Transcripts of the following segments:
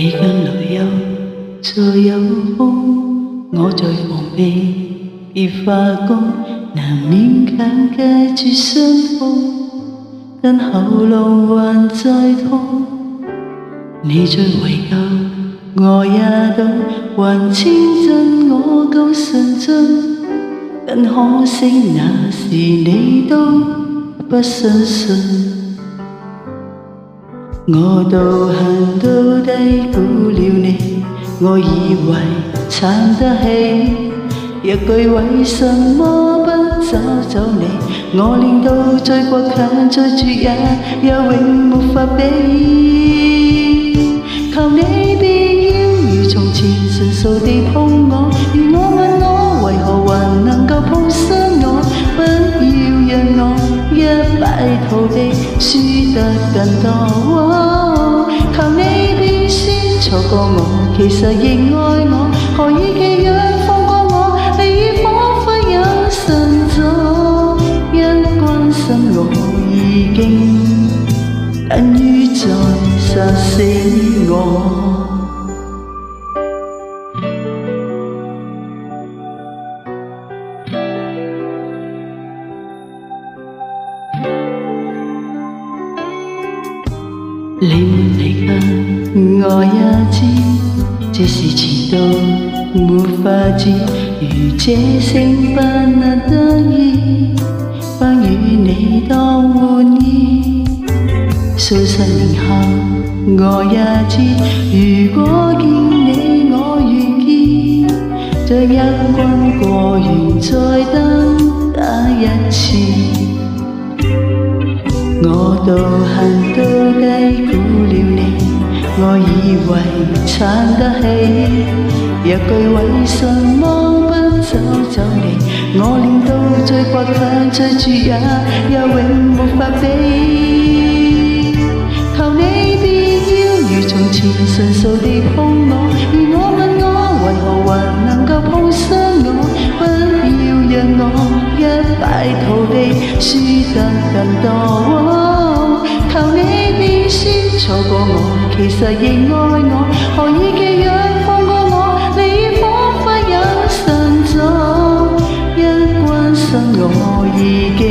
你跟女友再有風，我在防備別發光，難勉強戒絕傷痛，但喉嚨還在痛。你最懷舊，我也懂，還稱讚我夠純真，但可惜那時你都不相信。我道行都低估了你，我以為撐得起，一句為什麼不找走你，我練到最倔強最絕也永沒法比。求你別要如從前純素地碰我，如我問我為何還能夠碰傷我，不要讓我一敗塗地輸得更多。求你別先錯過我，其實亦愛我，何以寄養放過我，你已彷彿有神助，因關心我已經等於在殺死我。你沒離開，我也知，這是前度沒法子，如這星不能得意，不與你當玩意。數十年後我也知，如果見你我願意，將一軍過完再登打一次。我道行都低估了你，我以為撐得起，一句為什麼不找走你，我練到最倔強最絕也永沒法比。求你別要如從前純素地碰我，如我問我為何還能夠碰傷我，不要讓我一敗塗地輸得更多。求你別先錯過我，其實亦愛我，何以寄養放過我，你已彷彿有神助，一關心我已經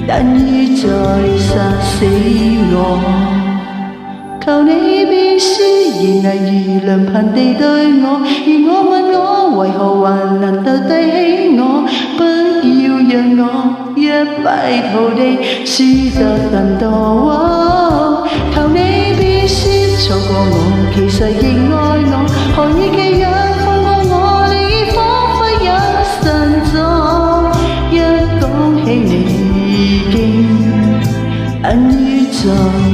等於在殺死我。求你別說言藝如良朋地對我，如我問我為何還能鬥低起我，不要讓我一敗塗地輸得更多。求你別說錯過我，其實亦愛我，何以寄養放過我，你已彷彿有神助，一講起你已經等於在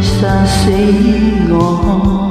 殺死我。